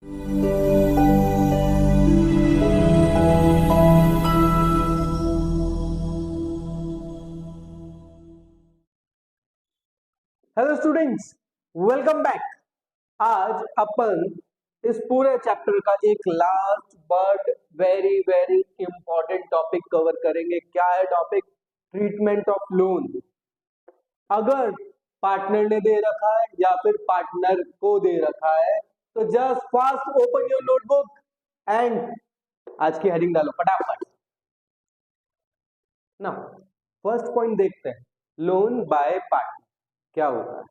Hello students, welcome back. आज अपन इस पूरे चैप्टर का एक last but very very important topic cover करेंगे। क्या है टॉपिक? Treatment of loan. अगर पार्टनर ने दे रखा है या फिर पार्टनर को दे रखा है तो just fast open your notebook and आज की हेडिंग डालो फटाफट ना। फर्स्ट पॉइंट देखते हैं, लोन बाय पार्टनर क्या होता है।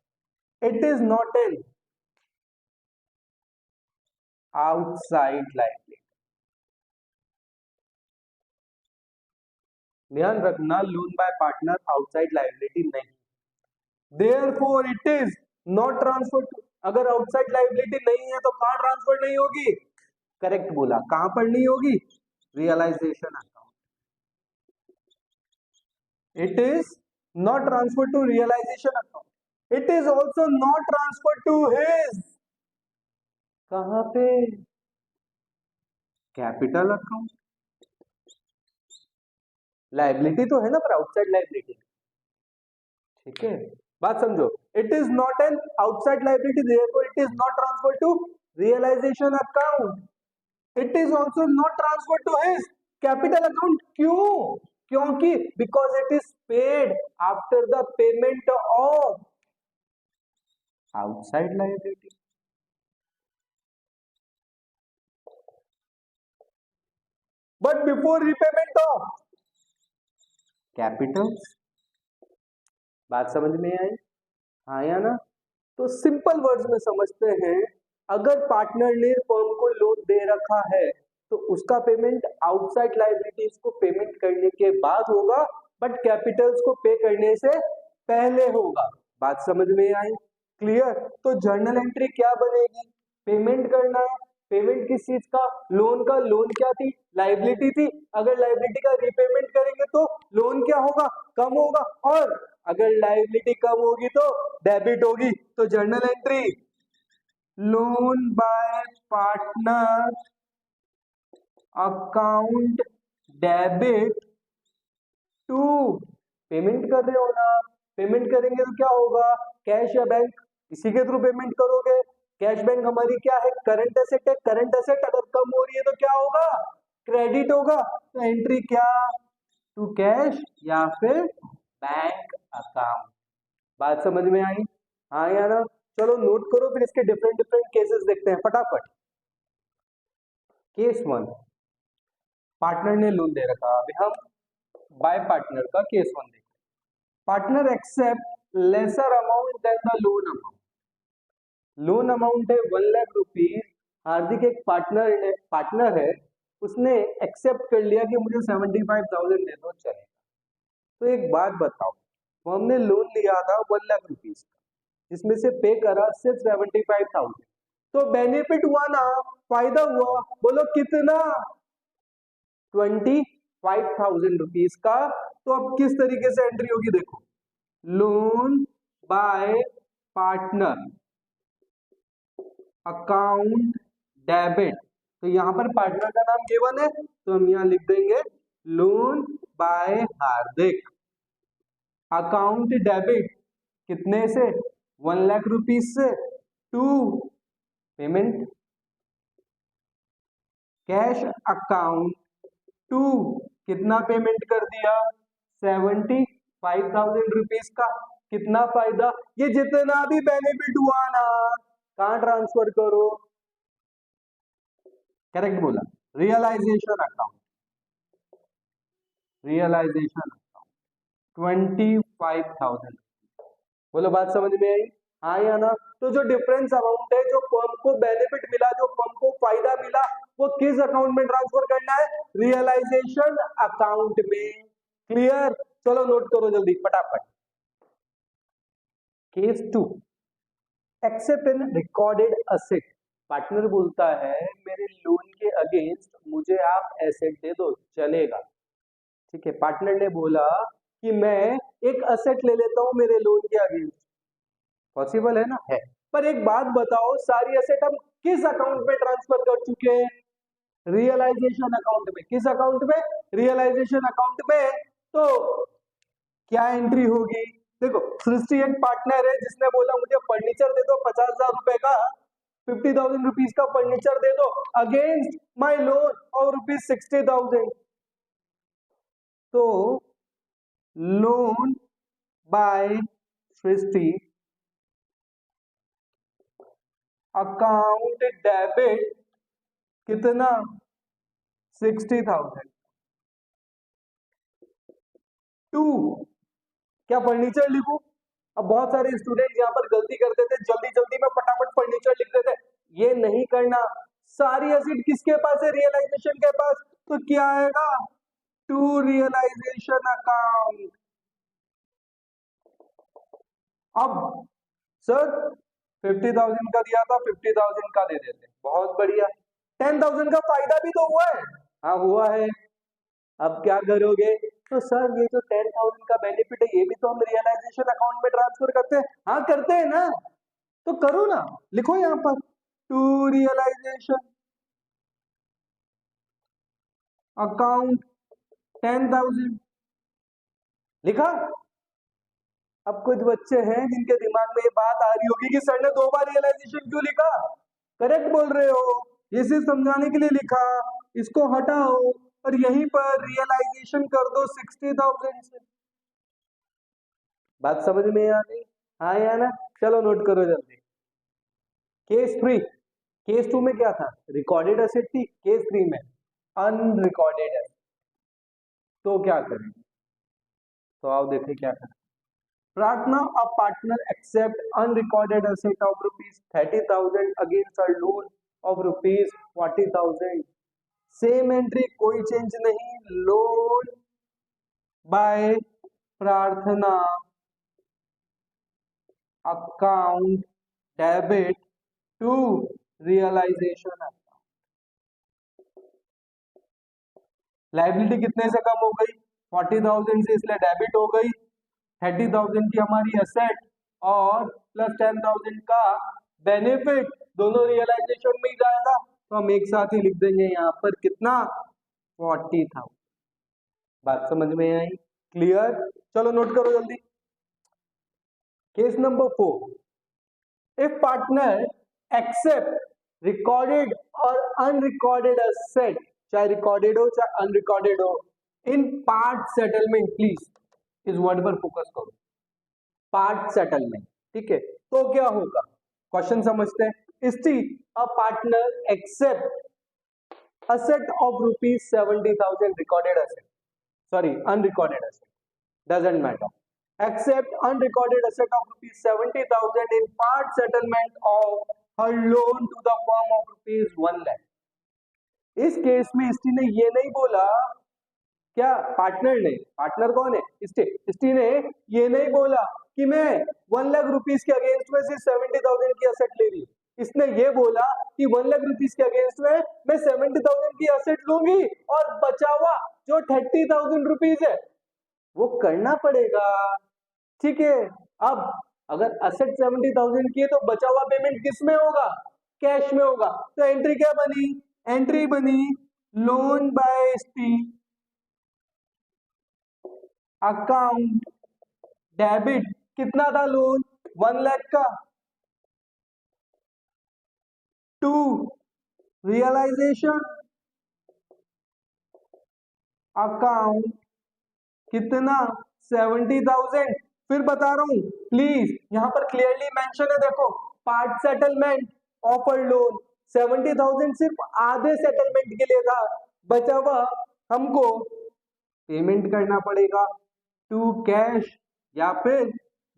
It is not an outside liability. ध्यान रखना, loan by partner outside liability नहीं। Therefore it is not transfer to. अगर आउटसाइड लाइबिलिटी नहीं है तो कहां ट्रांसफर नहीं होगी? करेक्ट बोला, कहां पर नहीं होगी? Realization account. It is not transfer to realization account. It is also not transfer to his, कहां पे? Capital account. लाइबिलिटी तो है ना, पर आउटसाइड लाइबिलिटी। ठीक है, बात समझो। It is not an outside liability, therefore it is not transfer to realization account. It is also not transfer to his capital account. क्यों? क्योंकि because it is paid after the payment of outside liability. But before repayment of capital. बात समझ में आई? हाँ या ना? तो simple words में समझते हैं, अगर पार्टनर ने फर्म को लोन दे रखा है तो उसका पेमेंट आउटसाइड लाइबिलिटीज को पेमेंट करने के बाद होगा, बट कैपिटल्स को पे करने से पहले होगा। बात समझ में आई? क्लियर? तो जर्नल एंट्री क्या बनेगी? पेमेंट करना है। पेमेंट किस चीज का? लोन का। लोन क्या थी? लाइबिलिटी थी। अगर लाइबिलिटी का रिपेमेंट करेंगे तो लोन क्या होगा? कम होगा। और अगर लाइबिलिटी कम होगी तो डेबिट होगी। तो journal entry, loan by partner account debit to. Payment कर रहे हो ना, पेमेंट करेंगे तो क्या होगा? कैश या बैंक, इसी के थ्रू पेमेंट करोगे। कैश बैंक हमारी क्या है? करंट एसेट है। करंट एसेट अगर कम हो रही है तो क्या होगा? क्रेडिट होगा। तो एंट्री क्या? टू कैश या फिर बैंक अकाउंट। बात समझ में आई? हाँ या ना? चलो नोट करो, फिर इसके डिफरेंट डिफरेंट केसेस देखते हैं फटाफट। केस 1, पार्टनर ने लोन दे रखा। अभी हम बाय पार्टनर का केस 1 देखते हैं। Partner accept lesser amount than the loan amount. Loan amount है 1 लाख रुपीज। हार्दिक एक पार्टनर है, उसने एक्सेप्ट कर लिया कि मुझे 75,000 दे दो, चलेगा। तो एक बात बताओ, तो हमने लोन लिया था 1 लाख रुपीज का, जिसमें से पे करा सिर्फ 75,000। तो बेनिफिट हुआ ना, फायदा हुआ। बोलो कितना? 25,000 रुपीज का। तो अब किस तरीके से एंट्री होगी देखो, loan by partner account debit. तो यहां पर पार्टनर का नाम गिवन है तो हम यहां लिख देंगे loan by Hardik account debit. कितने से? 1 लाख रुपीज से। To payment cash account to, कितना पेमेंट कर दिया? 75,000 रुपीज का। कितना फायदा? ये जितना भी बेनिफिट हुआ ना, कहां ट्रांसफर करो? करेक्ट बोला, रियलाइजेशन अकाउंट। Realisation account 25,000। बोलो बात समझ में आई? हाँ या ना? तो जो डिफरेंस अमाउंट है, जो फर्म को बेनिफिट मिला, जो फर्म को फायदा मिला, वो किस अकाउंट में ट्रांसफर करना है? रियलाइजेशन अकाउंट में। क्लियर? चलो नोट करो जल्दी फटाफट। केस 2, एक्सेप्ट इन रिकॉर्डेड असेट। पार्टनर बोलता है मेरे लोन के अगेंस्ट मुझे आप एसेट दे दो, चलेगा। ठीक है, पार्टनर ने बोला कि मैं एक असेट ले लेता हूं मेरे लोन के अगेंस्ट। पॉसिबल है ना? है। पर एक बात बताओ, सारी एसेट हम किस अकाउंट में ट्रांसफर कर चुके हैं? रियलाइजेशन अकाउंट में। किस अकाउंट में? रियलाइजेशन अकाउंट में। तो क्या एंट्री होगी? देखो, सृष्टि एक पार्टनर है जिसने बोला मुझे फर्नीचर दे दो 50,000 रुपए का, 50,000 रुपीज का फर्नीचर दे दो अगेंस्ट माई लोन और रुपीज 60,000। तो loan by Srishti account debit कितना? 60,000 टू, क्या फर्नीचर लिखूं? अब बहुत सारे स्टूडेंट यहाँ पर गलती करते थे, जल्दी जल्दी में फटाफट फर्नीचर लिख देते। ये नहीं करना। सारी एसेट किसके पास है? रियलाइजेशन के पास। तो क्या आएगा? To realization account. अब सर 50,000 का दिया था, 50,000 का दे देते। बहुत बढ़िया। 10,000 का फायदा भी तो हुआ है। हाँ हुआ है। अब क्या करोगे? तो सर ये जो 10,000 का बेनिफिट है, ये भी तो हम रियलाइजेशन अकाउंट में ट्रांसफर करते हैं। हाँ करते हैं ना, तो करो ना, लिखो यहाँ पर टू रियलाइजेशन अकाउंट 10,000 लिखा। अब कुछ बच्चे हैं जिनके दिमाग में ये बात आ रही होगी कि सर ने 2 बार रियलाइजेशन क्यों लिखा? करेक्ट बोल रहे हो, ये सिर्फ समझाने के लिए लिखा। इसको हटाओ और यहीं पर रियलाइजेशन कर दो 60,000 से। बात समझ में आ गई? हाँ या ना? चलो नोट करो जल्दी। केस 3, केस 2 में क्या था? रिकॉर्डेड एसेट थी। केस 3 में अनरिकॉर्डेड एसेट। तो क्या करें? तो आओ देखें क्या करें। प्रार्थना, a partner accept unrecorded asset of rupees 30,000 against a loan of rupees 40,000। Same entry, कोई चेंज नहीं। Loan by Prarthana account debit to realization account. Liability कितने से कम हो गई? 40,000 से, इसलिए डेबिट हो गई। 30,000 की हमारी एसेट और प्लस 10,000 का बेनिफिट, दोनों रियलाइजेशन में ही जाएगा। तो हम एक साथ ही लिख देंगे यहाँ पर कितना? 40,000। बात समझ में आई? क्लियर? चलो नोट करो जल्दी। Case number 4, if partner accept recorded और अनरिकॉर्डेड एसेट, चाहे रिकॉर्डेड हो चाहे अनरिकॉर्डेड हो, इन पार्ट सेटलमेंट। प्लीज इस वर्ड पर फोकस करो, पार्ट सेटलमेंट। ठीक है, तो क्या होगा? क्वेश्चन समझते हैं। Still a partner accept asset of rupees 70,000 recorded asset, sorry unrecorded asset, doesn't matter, accept unrecorded asset of rupees 70,000 in part settlement of her loan to the firm of rupees 1 lakh। इस case में स्टी ने ये नहीं बोला, क्या partner ने, partner कौन है? स्टी ने ये नहीं बोला कि मैं 1 लाख रुपीस के अगेंस्ट में सिर्फ 70,000 की एसेट ले रही हूँ। इसने ये बोला कि 1 लाख रुपीस के अगेंस्ट में मैं 70,000 की एसेट लूंगी और बचा हुआ जो 30,000 रुपीस है वो करना पड़ेगा। ठीक है, अब अगर एसेट 70,000 की है तो बचा हुआ पेमेंट किस में होगा? कैश में होगा। तो एंट्री क्या बनी? एंट्री बनी लोन बाय स्टी अकाउंट डेबिट। कितना था लोन? 1 लाख का। टू रियलाइजेशन अकाउंट कितना? 70,000। फिर बता रहा हूं, प्लीज यहां पर क्लियरली मेंशन है, देखो, पार्ट सेटलमेंट ऑफर लोन 70,000 सिर्फ आधे सेटलमेंट के लिए था, बचा हुआ हमको पेमेंट करना पड़ेगा टू कैश या फिर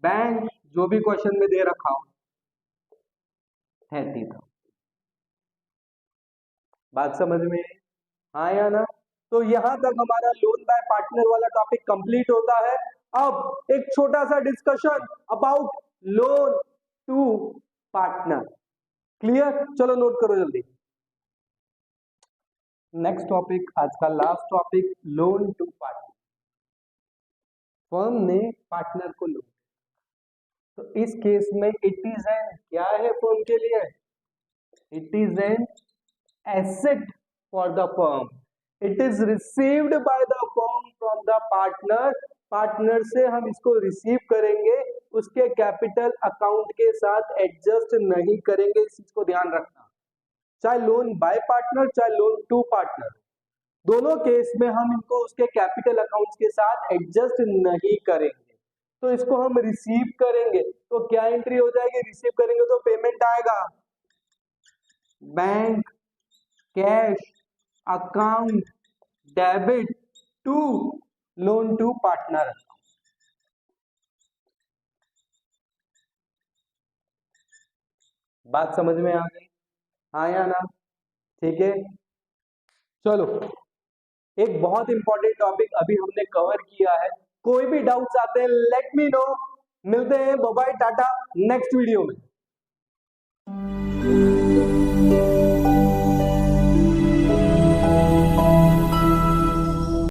बैंक, जो भी क्वेश्चन में दे रखा हो। 30,000। बात समझ में? हाँ या ना? तो यहां तक हमारा लोन बाय पार्टनर वाला टॉपिक कंप्लीट होता है। अब एक छोटा सा discussion about loan to partner. Clear? चलो नोट करो जल्दी। नेक्स्ट टॉपिक, आज का last topic, loan to partner. Firm ने पार्टनर को लोन, तो इस केस में इट इज एन क्या है फर्म के लिए, it is an asset for the firm, it is received by the firm from the partner, partner से हम इसको रिसीव करेंगे, उसके कैपिटल अकाउंट के साथ एडजस्ट नहीं करेंगे, इस चीज को ध्यान रखना, चाहे लोन बाय पार्टनर चाहे लोन टू पार्टनर, दोनों केस में हम इनको उसके कैपिटल अकाउंट्स के साथ एडजस्ट नहीं करेंगे, तो इसको हम रिसीव करेंगे, तो क्या एंट्री हो जाएगी, रिसीव करेंगे तो पेमेंट आएगा bank cash account debit to loan to partner. बात समझ में आ गई, हाँ या ना, ठीक है। चलो एक बहुत इंपॉर्टेंट टॉपिक अभी हमने कवर किया है, कोई भी डाउट्स आते हैं लेट मी नो, मिलते हैं, bye bye tata next video में।